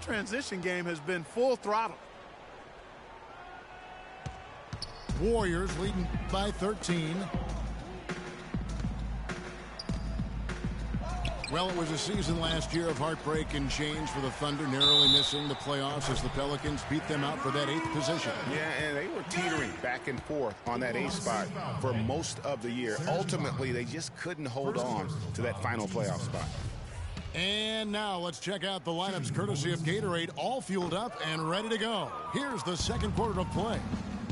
transition game has been full throttle. Warriors leading by 13. Well, it was a season last year of heartbreak and change for the Thunder, narrowly missing the playoffs as the Pelicans beat them out for that 8th position. Yeah, and they were teetering back and forth on that 8th spot for most of the year. Ultimately, they just couldn't hold on to that final playoff spot. And now let's check out the lineups courtesy of Gatorade, all fueled up and ready to go. Here's the second quarter of play.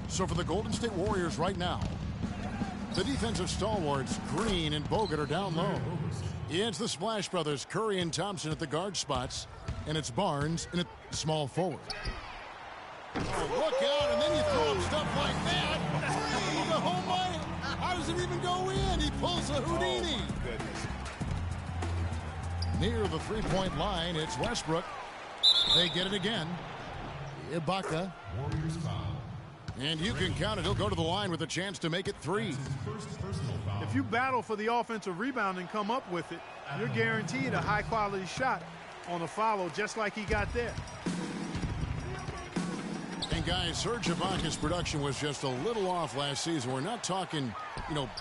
So for the Golden State Warriors right now, the defensive stalwarts, Green and Bogut, are down low. It's the Splash Brothers, Curry and Thompson at the guard spots, and it's Barnes in a small forward. Oh, look out, and then you throw up stuff like that. Oh, my. How does it even go in? He pulls a Houdini. Oh, goodness. Near the three-point line, it's Westbrook. They get it again. Ibaka. And you can count it. He'll go to the line with a chance to make it 3. If you battle for the offensive rebound and come up with it, you're guaranteed a high-quality shot on a follow, just like he got there. And guys, Serge Ibaka's production was just a little off last season. We're not talking,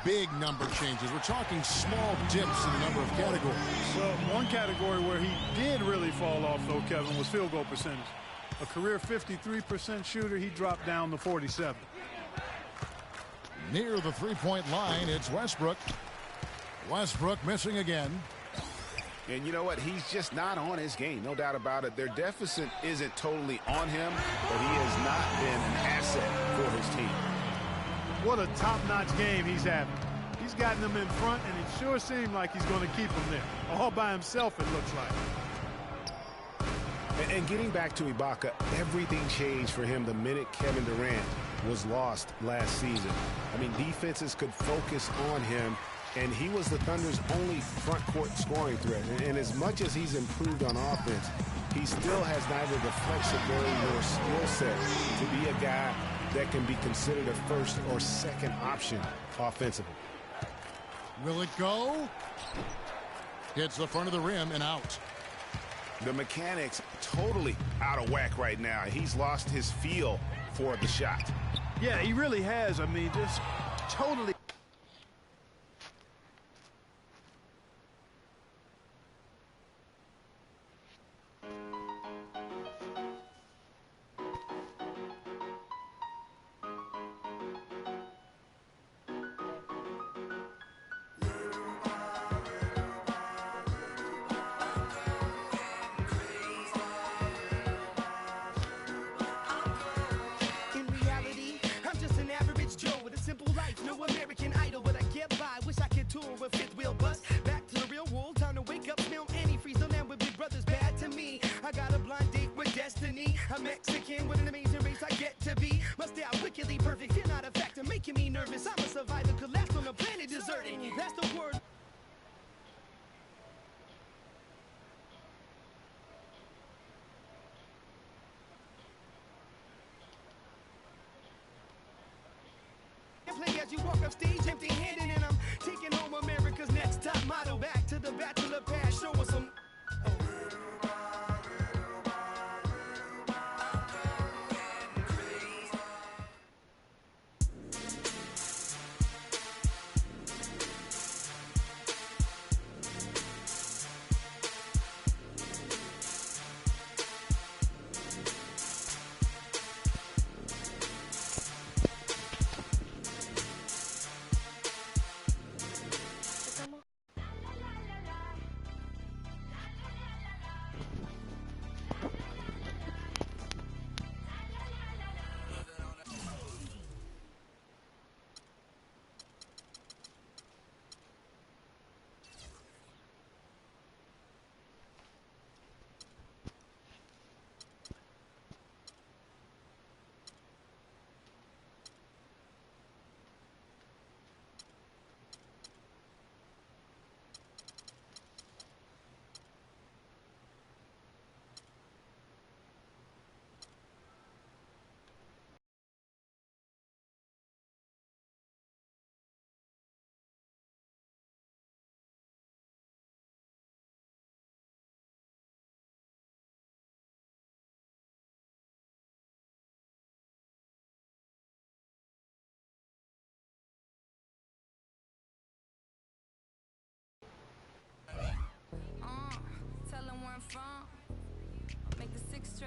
big number changes. We're talking small dips in a number of categories. So one category where he did really fall off, though, Kevin, was field goal percentage. A career 53% shooter, he dropped down to 47. Near the three-point line, it's Westbrook. Westbrook missing again. And you know what? He's just not on his game, no doubt about it. Their deficit isn't totally on him, but he has not been an asset for his team. What a top-notch game he's having. He's gotten them in front, and it sure seemed like he's going to keep them there. All by himself, it looks like. And getting back to Ibaka, everything changed for him the minute Kevin Durant was lost last season. I mean, defenses could focus on him, and he was the Thunder's only front court scoring threat. And as much as he's improved on offense, he still has neither the flexibility nor skill set to be a guy that can be considered a first or second option offensively. Will it go? Hits the front of the rim and out. The mechanics totally out of whack right now. He's lost his feel for the shot. Yeah, he really has. I mean, just totally. As you walk up stage empty-handed, and I'm taking home America's next top model. Back to the Bachelor Pass, show us some.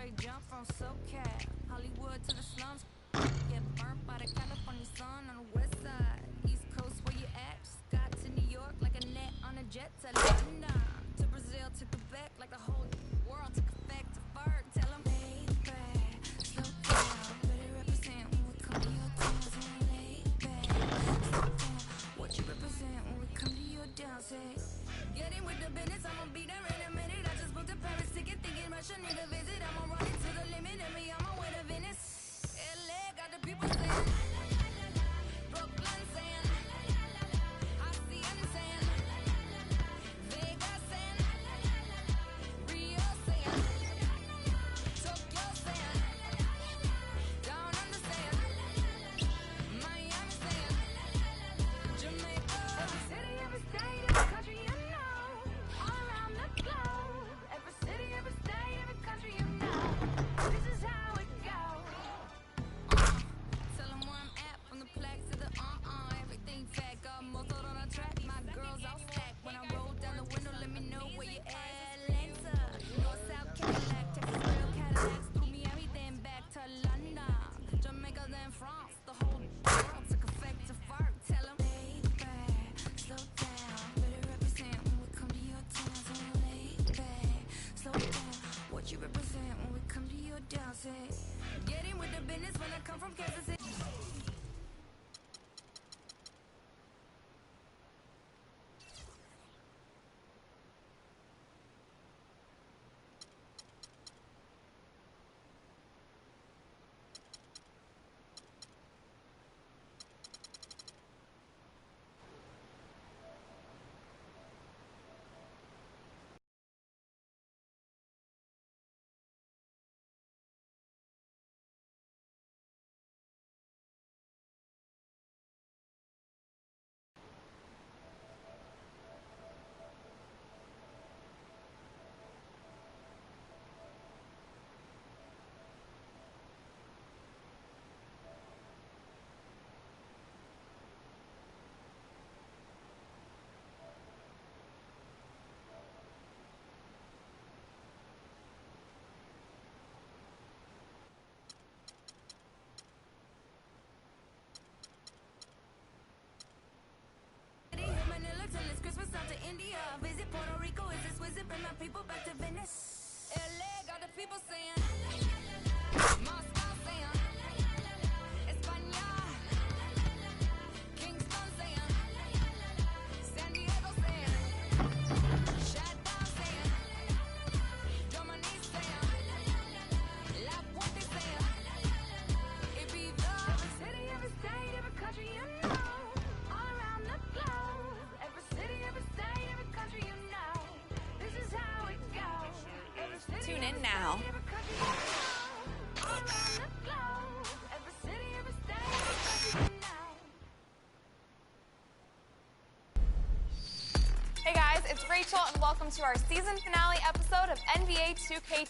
straight jump from SoCal, Hollywood to the slums. Get burnt by the California sun on the west side. East Coast, where you at? Scott to New York, like a net on a jet to London. To Brazil, to Quebec, like the whole world took effect to Ferg. Tell them, baby, slow down. Better represent when we come to your town. Say, baby, slow down. What you represent when we come to your town? Say, get in with the business, I'ma be there in a minute. I just booked a Paris ticket, thinking Russia need a visit. I'ma run it to the limit, and me on my way to Venice. LA got the people saying, Brooklyn saying, Hacienda saying, Vegas saying, Rio saying, Tokyo saying, Down Under saying, Miami saying, Jamaica. Every city, every state, every country you know, all around the globe. Every city, every state, every country you know, this is how it goes. Tell them where I'm at, from the plaque to the everything fat, got muzzled on a track. My girls all stacked. When I roll down the window, let me know where you at. Atlanta, North South Cadillac, Texas real Cadillacs, through Miami, then back to London, Jamaica, then France. The whole world took effect to fart. Tell them, baby, slow down. Better represent when we come to your town. Say, baby, slow down. What you represent when we come to your town? Say, get in with the business when I come from Kansas City. Manila till it's Christmas out to India. Visit Puerto Rico, is this visit? Bring my people back to Venice. LA got the people saying, Moscow saying, España, Kingston saying, San Diego saying, Shadow saying, Dominique saying, La Puente saying, Ibiza. Every city, every state, every country you know, all around the globe. Every city, every state, every country you know, this is how it goes. Every city, Tune in now. every country you know, all around the globe. Every city, every state, every country you know. Hey guys, it's Rachel and welcome to our season finale episode of NBA 2K.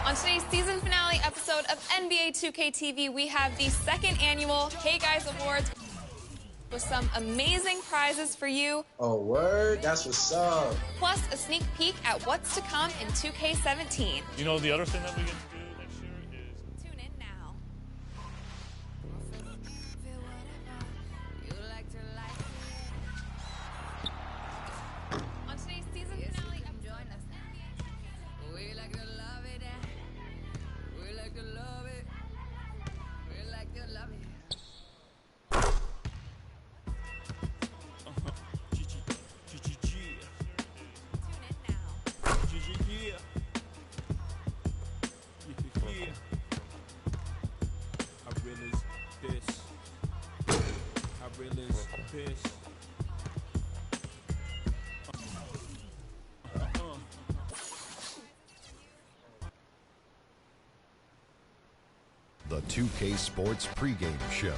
On today's season finale episode of NBA 2K TV, we have the second annual Hey Guys Awards with some amazing prizes for you, Oh, word? That's what's up. plus a sneak peek at what's to come in 2K17. You know, the other thing that we get to do next year is Tune in now. Feel whatever you like to like. On today's season finale Come join us. We like to love it. We like to love it. We like to love it. Tune in now. The 2K Sports pregame show.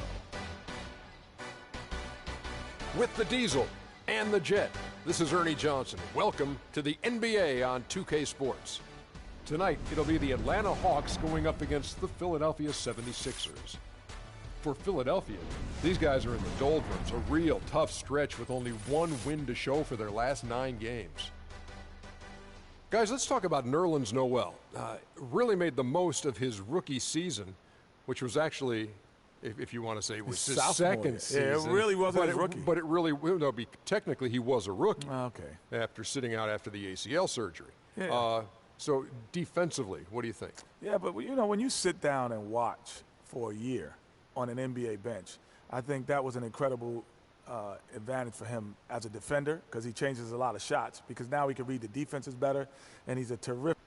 With the Diesel and the Jet, this is Ernie Johnson. Welcome to the NBA on 2K Sports. Tonight, it'll be the Atlanta Hawks going up against the Philadelphia 76ers. For Philadelphia, these guys are in the doldrums, a real tough stretch with only one win to show for their last 9 games. Guys, let's talk about Nerlens Noel. Really made the most of his rookie season, which was actually, if you want to say, it was his second season. Yeah, it really wasn't his rookie. But it really, no, technically he was a rookie. Okay. After sitting out after the ACL surgery. Yeah. So defensively, what do you think? Yeah, but you know, when you sit down and watch for a year on an NBA bench, I think that was an incredible advantage for him as a defender, because he changes a lot of shots, because now he can read the defenses better, and he's a terrific.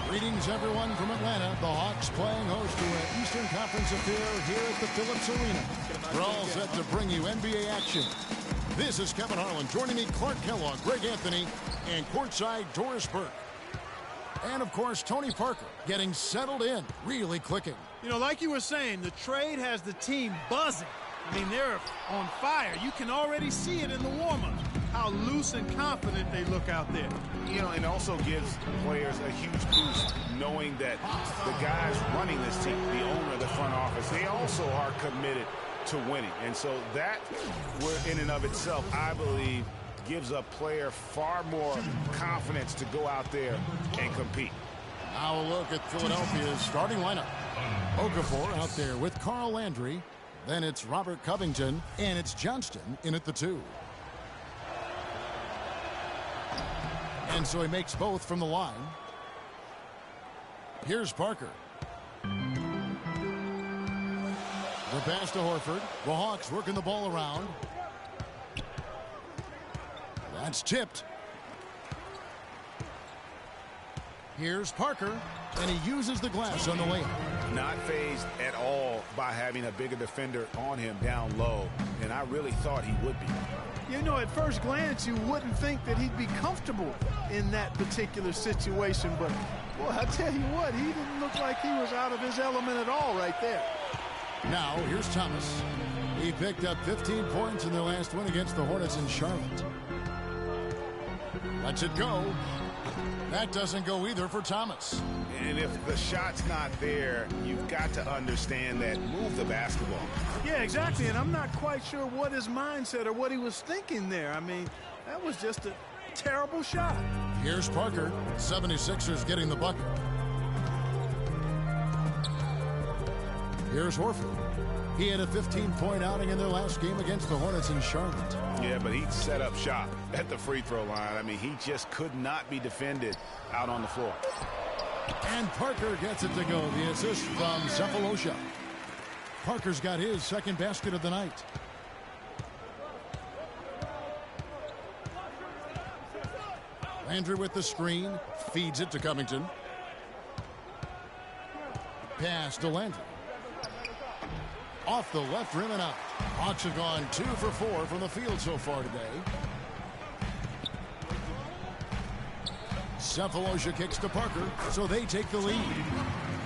Greetings, everyone, from Atlanta. The Hawks playing host to an Eastern Conference affair here at the Phillips Arena. We're all set to bring you NBA action. This is Kevin Harlan. Joining me, Clark Kellogg, Greg Anthony, and courtside Doris Burke. And, of course, Tony Parker getting settled in, really clicking. You know, like you were saying, the trade has the team buzzing. I mean, they're on fire. You can already see it in the warm-up, how loose and confident they look out there. You know, and also gives players a huge boost knowing that the guys running this team, the owner, the front office, they also are committed to winning. And so that, in and of itself, I believe, gives a player far more confidence to go out there and compete. Now a look at Philadelphia's starting lineup. Okafor out there with Carl Landry. Then it's Robert Covington, and it's Johnston in at the 2. And so he makes both from the line. Here's Parker. The pass to Horford. The Hawks working the ball around. That's tipped. Here's Parker, and he uses the glass on the layup. Not fazed at all by having a bigger defender on him down low, and I really thought he would be. You know, at first glance, you wouldn't think that he'd be comfortable in that particular situation, but, boy, I tell you what, he didn't look like he was out of his element at all right there. Now, here's Thomas. He picked up 15 points in their last win against the Hornets in Charlotte. Lets it go. That doesn't go either for Thomas. And if the shot's not there, you've got to understand that. Move the basketball. Yeah, exactly, and I'm not quite sure what his mindset or what he was thinking there. I mean, that was just a terrible shot. Here's Parker. 76ers getting the bucket. Here's Horford. He had a 15-point outing in their last game against the Hornets in Charlotte. Yeah, but he set up shop at the free throw line. I mean, he just could not be defended out on the floor. And Parker gets it to go. The assist from Sefolosha. Parker's got his second basket of the night. Landry with the screen. Feeds it to Covington. Pass to Landry. Off the left rim and out. Hawks have gone 2 for 4 from the field so far today. Sefolosha kicks to Parker, so they take the lead.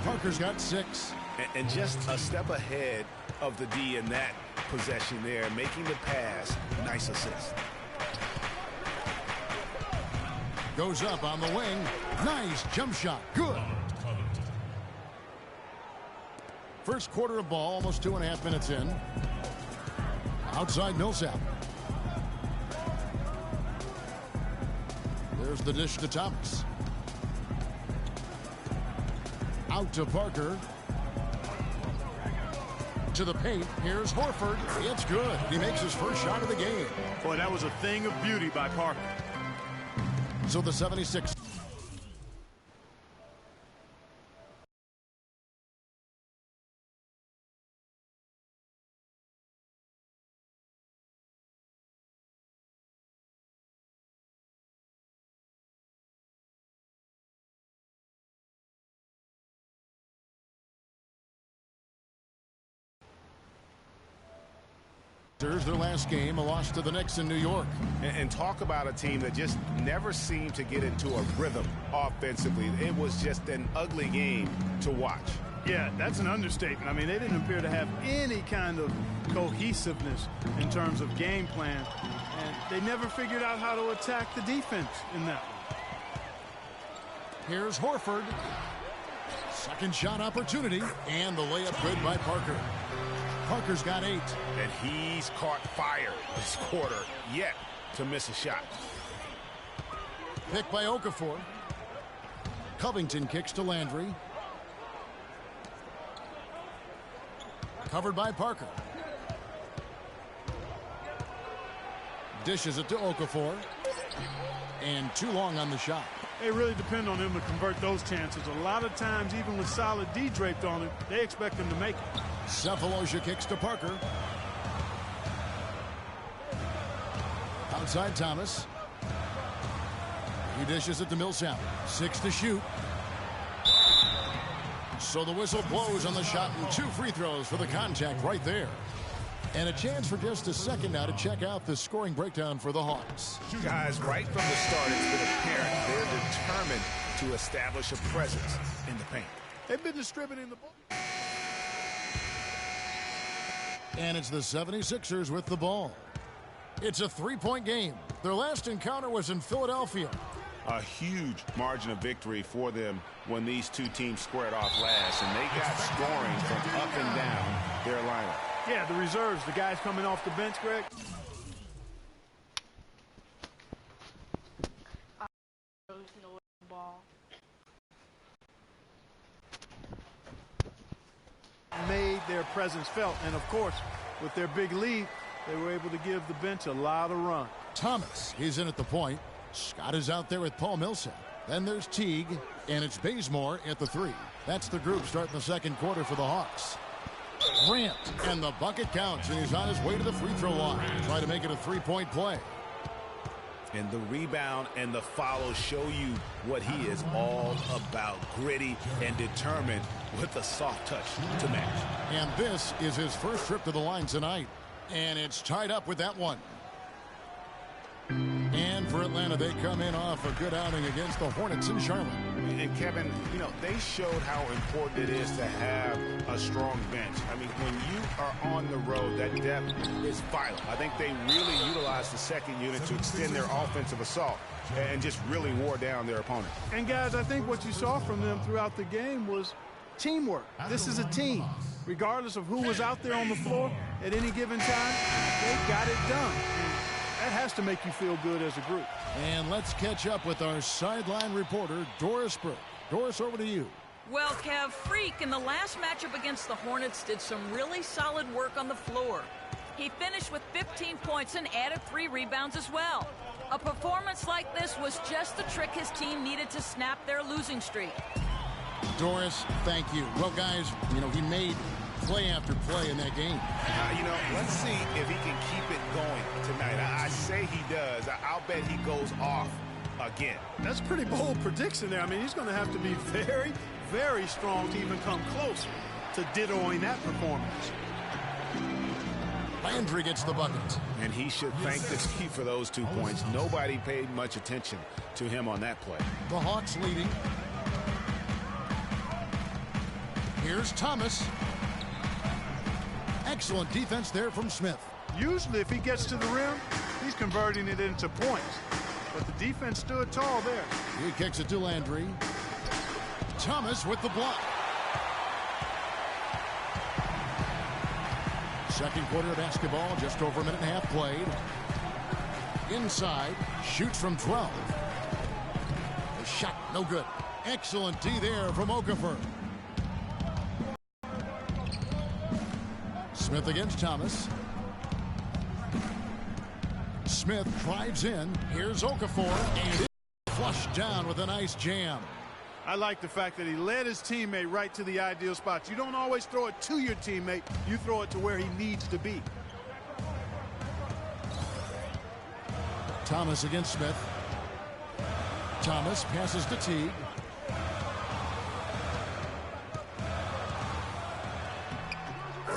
Parker's got 6. And just a step ahead of the D in that possession there, making the pass. Nice assist. Goes up on the wing. Nice jump shot. Good. First quarter of ball, almost 2.5 minutes in. Outside Millsap. There's the dish to Thomas. Out to Parker. To the paint. Here's Horford. It's good. He makes his first shot of the game. Boy, that was a thing of beauty by Parker. So the 76. Their last game, a loss to the Knicks in New York. And talk about a team that just never seemed to get into a rhythm offensively. It was just an ugly game to watch. Yeah, that's an understatement. I mean, they didn't appear to have any kind of cohesiveness in terms of game plan, and they never figured out how to attack the defense in that one. Here's Horford. Second shot opportunity, and the layup good by Parker. Parker's got 8. And he's caught fire this quarter, yet to miss a shot. Pick by Okafor. Covington kicks to Landry. Covered by Parker. Dishes it to Okafor. And too long on the shot. They really depend on him to convert those chances. A lot of times, even with solid D draped on him, they expect him to make it. Cephalosha kicks to Parker. Outside Thomas. He dishes it to Millsap. 6 to shoot. So the whistle blows on the shot and 2 free throws for the contact right there. And a chance for just a second now to check out the scoring breakdown for the Hawks. Guys, right from the start, it's been apparent they're determined to establish a presence in the paint. They've been distributing the ball. And it's the 76ers with the ball. It's a 3-point game. Their last encounter was in Philadelphia. A huge margin of victory for them when these two teams squared off last, and they got scoring from up and down their lineup. Yeah, the reserves, the guys coming off the bench, Greg. Made their presence felt, and of course, with their big lead, they were able to give the bench a lot of run. Thomas, he's in at the point. Scott is out there with Paul Millsap. Then there's Teague, and it's Bazemore at the 3. That's the group starting the second quarter for the Hawks. Grant, and the bucket counts, and he's on his way to the free throw line. Try to make it a 3-point play. And the rebound and the follow show you what he is all about. Gritty and determined with a soft touch to match. And this is his first trip to the line tonight. And it's tied up with that one. And for Atlanta, they come in off a good outing against the Hornets in Charlotte. And Kevin, you know, they showed how important it is to have a strong bench. I mean, when you are on the road, that depth is vital. I think they really utilized the second unit to extend their offensive assault and just really wore down their opponent. And guys, I think what you saw from them throughout the game was teamwork. This is a team. Regardless of who was out there on the floor at any given time, they got it done. That has to make you feel good as a group. And let's catch up with our sideline reporter, Doris Burke. Doris, over to you. Well, Kev, Freak in the last matchup against the Hornets did some really solid work on the floor. He finished with 15 points and added 3 rebounds as well. A performance like this was just the trick his team needed to snap their losing streak. Doris, thank you. Well, guys, you know, he made play after play in that game. You know, let's see if he can keep it going tonight. I say he does. I'll bet he goes off again. That's a pretty bold prediction there. I mean, he's going to have to be very, very strong to even come close to dittoing that performance. Landry gets the bucket. And he should thank the team for those 2 points. Nobody paid much attention to him on that play. The Hawks leading. Here's Thomas. Excellent defense there from Smith. Usually if he gets to the rim, he's converting it into points. But the defense stood tall there. He kicks it to Landry. Thomas with the block. Second quarter of basketball, just over a minute and a half played. Inside, shoots from 12. The shot, no good. Excellent D there from Okafor. Smith against Thomas. Smith drives in. Here's Okafor, and flushed down with a nice jam. I like the fact that he led his teammate right to the ideal spots. You don't always throw it to your teammate. You throw it to where he needs to be. Thomas against Smith. Thomas passes to Teague.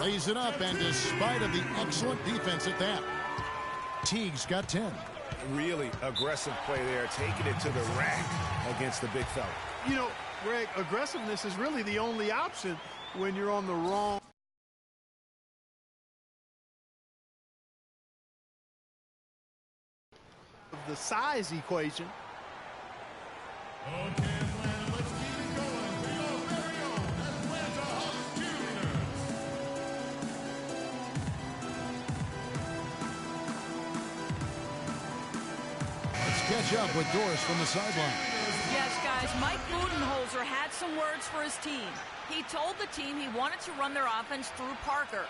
Lays it up, and despite of the excellent defense at that, Teague's got 10. Really aggressive play there, taking it to the rack against the big fella. You know, Greg, aggressiveness is really the only option when you're on the wrong. The size equation. Okay, Atlanta, let's keep it going. We go very on. catch up with Doris from the sideline. Yes, guys, Mike Budenholzer had some words for his team. He told the team he wanted to run their offense through Parker.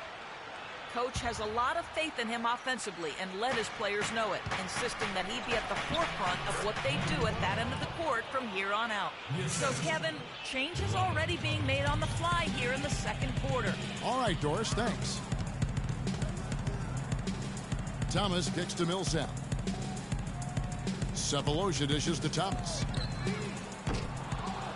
Coach has a lot of faith in him offensively and let his players know it, insisting that he be at the forefront of what they do at that end of the court from here on out. So, Kevin, change is already being made on the fly here in the second quarter. All right, Doris, thanks. Thomas kicks to Millsap. Sefolosha dishes to Thomas.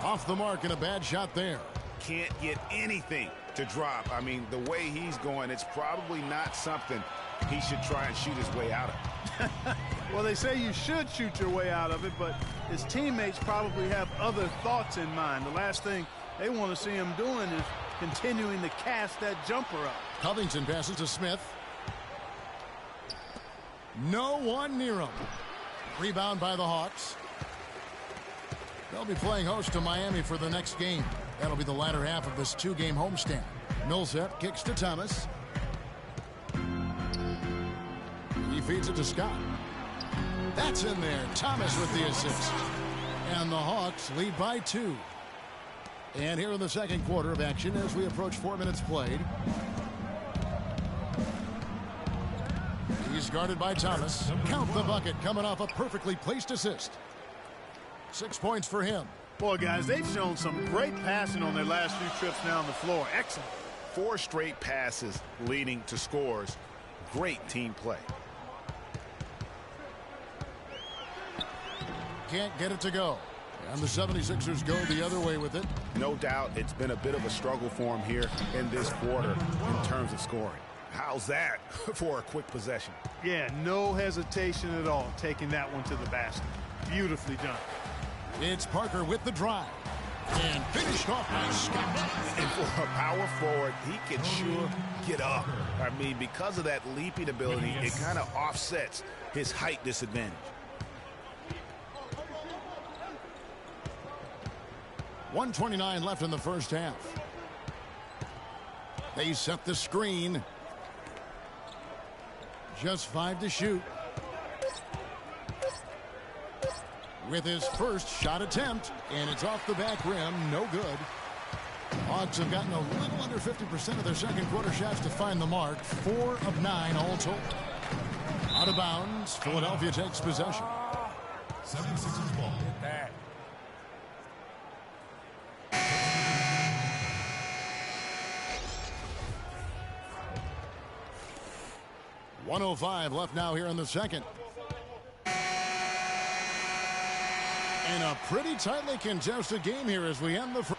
Off the mark and a bad shot there. Can't get anything to drop. I mean, the way he's going, it's probably not something he should try and shoot his way out of. Well, they say you should shoot your way out of it, but his teammates probably have other thoughts in mind. The last thing they want to see him doing is continuing to cast that jumper up. Covington passes to Smith. No one near him. Rebound by the Hawks. They'll be playing host to Miami for the next game. That'll be the latter half of this two-game homestand. Millsap kicks to Thomas. He feeds it to Scott. That's in there. Thomas with the assist. And the Hawks lead by 2. And here in the second quarter of action as we approach 4 minutes played. He's guarded by Thomas. Count the bucket coming off a perfectly placed assist. 6 points for him. Boy, guys, they've shown some great passing on their last few trips down the floor. Excellent. 4 straight passes leading to scores. Great team play. Can't get it to go. And the 76ers go the other way with it. No doubt it's been a bit of a struggle for him here in this quarter in terms of scoring. How's that for a quick possession? Yeah, no hesitation at all taking that one to the basket. Beautifully done. It's Parker with the drive. And finished off by Scott. And for a power forward, he can sure get up. I mean, because of that leaping ability, it kind of offsets his height disadvantage. .129 left in the first half. They set the screen. Just 5 to shoot. With his first shot attempt, and it's off the back rim, no good. Hawks have gotten a little under 50% of their second quarter shots to find the mark. 4 of 9 all told. Out of bounds, Philadelphia takes possession. 76ers ball. Get that. .105 left now here in the second. And a pretty tightly contested game here as we end the first.